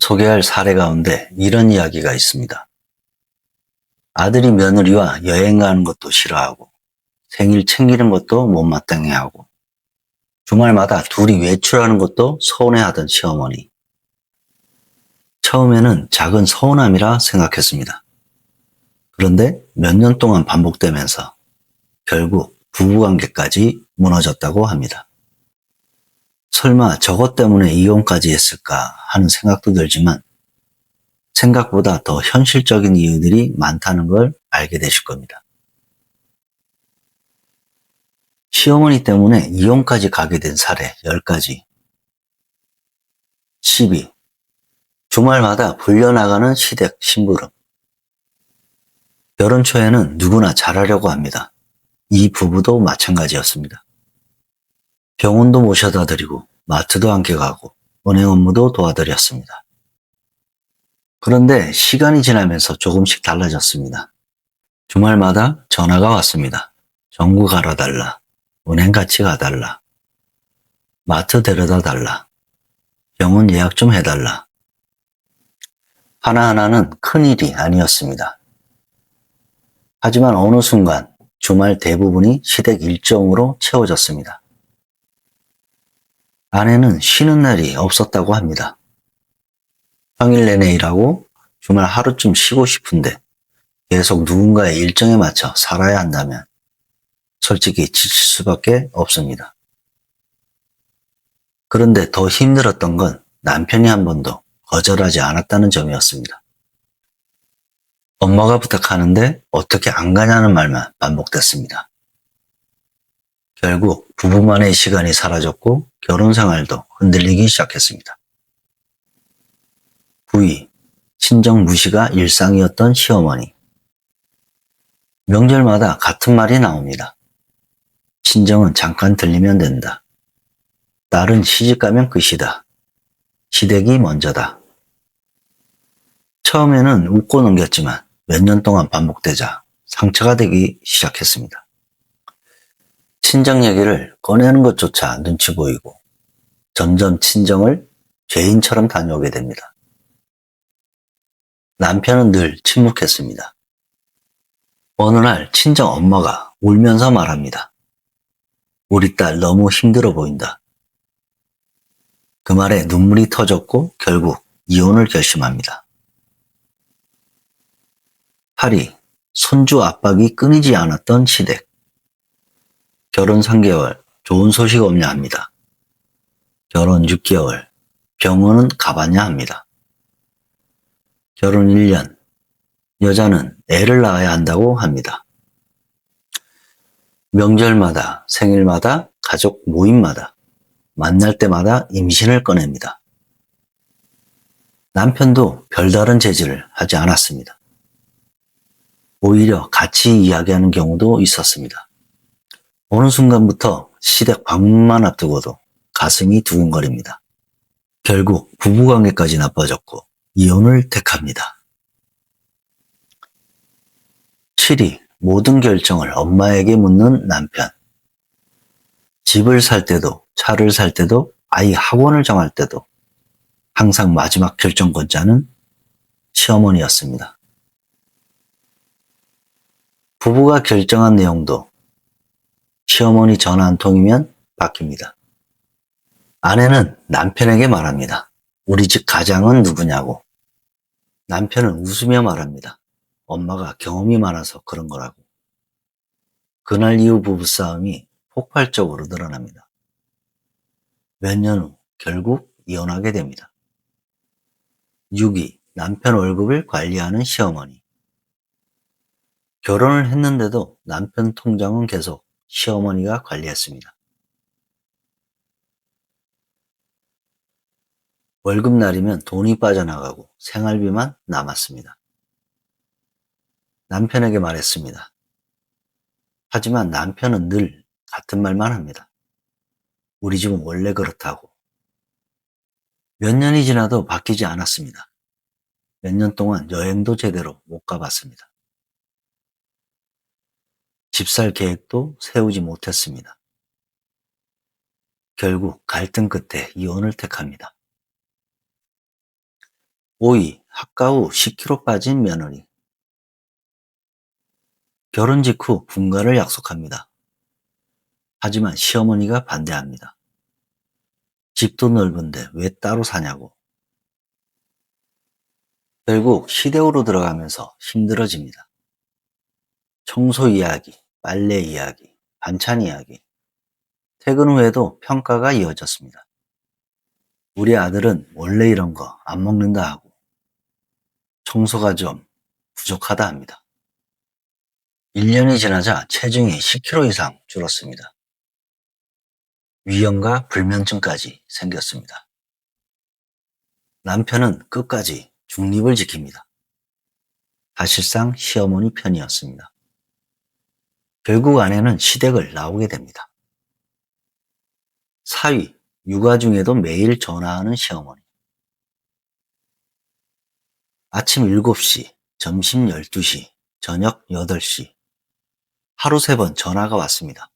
소개할 사례 가운데 이런 이야기가 있습니다. 아들이 며느리와 여행 가는 것도 싫어하고 생일 챙기는 것도 못마땅해 하고 주말마다 둘이 외출하는 것도 서운해하던 시어머니. 처음에는 작은 서운함이라 생각했습니다. 그런데 몇 년 동안 반복되면서 결국 부부관계까지 무너졌다고 합니다. 설마 저것 때문에 이혼까지 했을까 하는 생각도 들지만 생각보다 더 현실적인 이유들이 많다는 걸 알게 되실 겁니다. 시어머니 때문에 이혼까지 가게 된 사례 10가지. 12. 주말마다 불려나가는 시댁 심부름. 결혼 초에는 누구나 잘하려고 합니다. 이 부부도 마찬가지였습니다. 병원도 모셔다 드리고 마트도 함께 가고 은행 업무도 도와드렸습니다. 그런데 시간이 지나면서 조금씩 달라졌습니다. 주말마다 전화가 왔습니다. 전구 갈아달라, 은행 같이 가달라, 마트 데려다 달라, 병원 예약 좀 해달라. 하나하나는 큰일이 아니었습니다. 하지만 어느 순간 주말 대부분이 시댁 일정으로 채워졌습니다. 아내는 쉬는 날이 없었다고 합니다. 평일 내내 일하고 주말 하루쯤 쉬고 싶은데 계속 누군가의 일정에 맞춰 살아야 한다면 솔직히 지칠 수밖에 없습니다. 그런데 더 힘들었던 건 남편이 한 번도 거절하지 않았다는 점이었습니다. 엄마가 부탁하는데 어떻게 안 가냐는 말만 반복됐습니다. 결국 부부만의 시간이 사라졌고 결혼 생활도 흔들리기 시작했습니다. 9위. 친정 무시가 일상이었던 시어머니. 명절마다 같은 말이 나옵니다. 친정은 잠깐 들리면 된다. 딸은 시집가면 끝이다. 시댁이 먼저다. 처음에는 웃고 넘겼지만 몇 년 동안 반복되자 상처가 되기 시작했습니다. 친정 얘기를 꺼내는 것조차 눈치 보이고 점점 친정을 죄인처럼 다녀오게 됩니다. 남편은 늘 침묵했습니다. 어느 날 친정 엄마가 울면서 말합니다. 우리 딸 너무 힘들어 보인다. 그 말에 눈물이 터졌고 결국 이혼을 결심합니다. 8위. 손주 압박이 끊이지 않았던 시댁. 결혼 3개월, 좋은 소식 없냐 합니다. 결혼 6개월, 병원은 가봤냐 합니다. 결혼 1년, 여자는 애를 낳아야 한다고 합니다. 명절마다, 생일마다, 가족 모임마다, 만날 때마다 임신을 꺼냅니다. 남편도 별다른 제지를 하지 않았습니다. 오히려 같이 이야기하는 경우도 있었습니다. 어느 순간부터 시댁 방문만 앞두고도 가슴이 두근거립니다. 결국 부부관계까지 나빠졌고 이혼을 택합니다. 7위. 모든 결정을 엄마에게 묻는 남편. 집을 살 때도 차를 살 때도 아이 학원을 정할 때도 항상 마지막 결정권자는 시어머니였습니다. 부부가 결정한 내용도 시어머니 전화 한 통이면 바뀝니다. 아내는 남편에게 말합니다. 우리 집 가장은 누구냐고. 남편은 웃으며 말합니다. 엄마가 경험이 많아서 그런 거라고. 그날 이후 부부싸움이 폭발적으로 늘어납니다. 몇 년 후 결국 이혼하게 됩니다. 6위. 남편 월급을 관리하는 시어머니. 결혼을 했는데도 남편 통장은 계속 시어머니가 관리했습니다. 월급날이면 돈이 빠져나가고 생활비만 남았습니다. 남편에게 말했습니다. 하지만 남편은 늘 같은 말만 합니다. 우리 집은 원래 그렇다고. 몇 년이 지나도 바뀌지 않았습니다. 몇 년 동안 여행도 제대로 못 가봤습니다. 집 살 계획도 세우지 못했습니다. 결국 갈등 끝에 이혼을 택합니다. 5위, 학가 후 10kg 빠진 며느리. 결혼 직후 분가를 약속합니다. 하지만 시어머니가 반대합니다. 집도 넓은데 왜 따로 사냐고. 결국 시댁으로 들어가면서 힘들어집니다. 청소 이야기, 빨래 이야기, 반찬 이야기. 퇴근 후에도 평가가 이어졌습니다. 우리 아들은 원래 이런 거 안 먹는다 하고 청소가 좀 부족하다 합니다. 1년이 지나자 체중이 10kg 이상 줄었습니다. 위염과 불면증까지 생겼습니다. 남편은 끝까지 중립을 지킵니다. 사실상 시어머니 편이었습니다. 결국 아내는 시댁을 나오게 됩니다. 4위, 육아 중에도 매일 전화하는 시어머니. 아침 7시, 점심 12시, 저녁 8시. 하루 3번 전화가 왔습니다.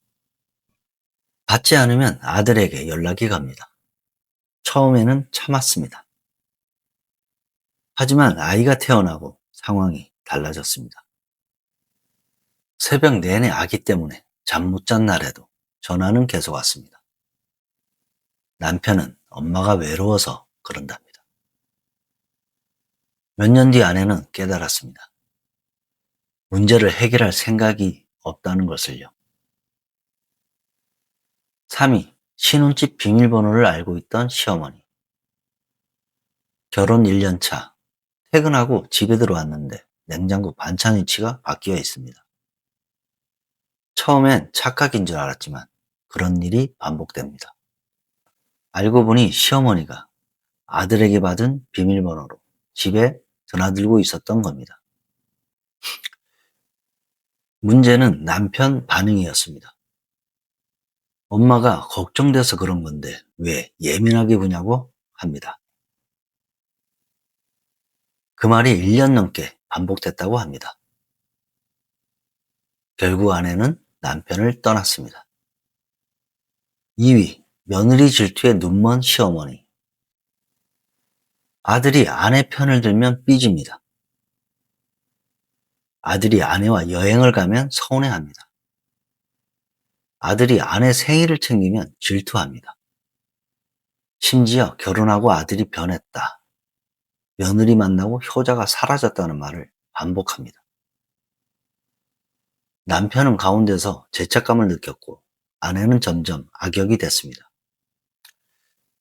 받지 않으면 아들에게 연락이 갑니다. 처음에는 참았습니다. 하지만 아이가 태어나고 상황이 달라졌습니다. 새벽 내내 아기 때문에 잠 못 잔 날에도 전화는 계속 왔습니다. 남편은 엄마가 외로워서 그런답니다. 몇 년 뒤 아내는 깨달았습니다. 문제를 해결할 생각이 없다는 것을요. 3위, 신혼집 비밀번호를 알고 있던 시어머니. 결혼 1년 차, 퇴근하고 집에 들어왔는데 냉장고 반찬 위치가 바뀌어 있습니다. 처음엔 착각인 줄 알았지만 그런 일이 반복됩니다. 알고 보니 시어머니가 아들에게 받은 비밀번호로 집에 드나들고 있었던 겁니다. 문제는 남편 반응이었습니다. 엄마가 걱정돼서 그런 건데 왜 예민하게 구냐고 합니다. 그 말이 1년 넘게 반복됐다고 합니다. 결국 아내는 남편을 떠났습니다. 2위, 며느리 질투에 눈먼 시어머니. 아들이 아내 편을 들면 삐집니다. 아들이 아내와 여행을 가면 서운해합니다. 아들이 아내 생일을 챙기면 질투합니다. 심지어 결혼하고 아들이 변했다. 며느리 만나고 효자가 사라졌다는 말을 반복합니다. 남편은 가운데서 죄책감을 느꼈고 아내는 점점 악역이 됐습니다.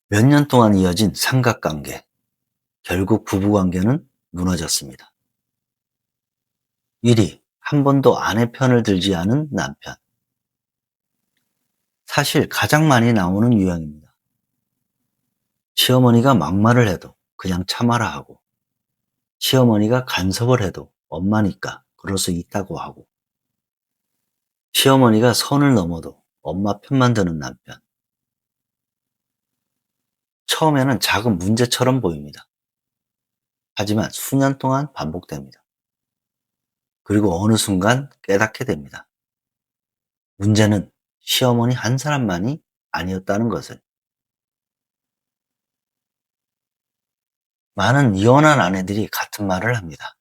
몇 년 동안 이어진 삼각관계, 결국 부부관계는 무너졌습니다. 1위, 한 번도 아내 편을 들지 않은 남편. 사실 가장 많이 나오는 유형입니다. 시어머니가 막말을 해도 그냥 참아라 하고, 시어머니가 간섭을 해도 엄마니까 그럴 수 있다고 하고, 시어머니가 선을 넘어도 엄마 편만 드는 남편. 처음에는 작은 문제처럼 보입니다. 하지만 수년 동안 반복됩니다. 그리고 어느 순간 깨닫게 됩니다. 문제는 시어머니 한 사람만이 아니었다는 것을. 많은 이혼한 아내들이 같은 말을 합니다.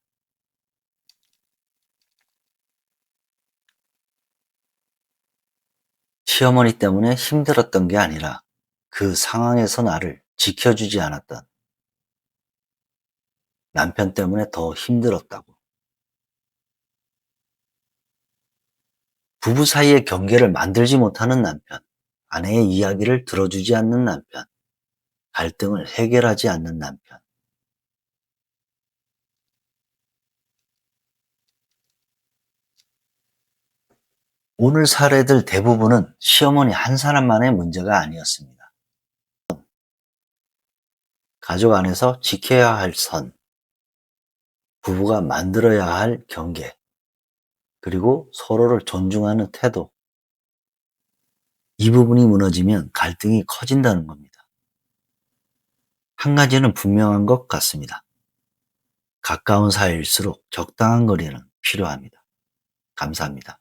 시어머니 때문에 힘들었던 게 아니라 그 상황에서 나를 지켜주지 않았던 남편 때문에 더 힘들었다고. 부부 사이의 경계를 만들지 못하는 남편, 아내의 이야기를 들어주지 않는 남편, 갈등을 해결하지 않는 남편. 오늘 사례들 대부분은 시어머니 한 사람만의 문제가 아니었습니다. 가족 안에서 지켜야 할 선, 부부가 만들어야 할 경계, 그리고 서로를 존중하는 태도. 이 부분이 무너지면 갈등이 커진다는 겁니다. 한 가지는 분명한 것 같습니다. 가까운 사이일수록 적당한 거리는 필요합니다. 감사합니다.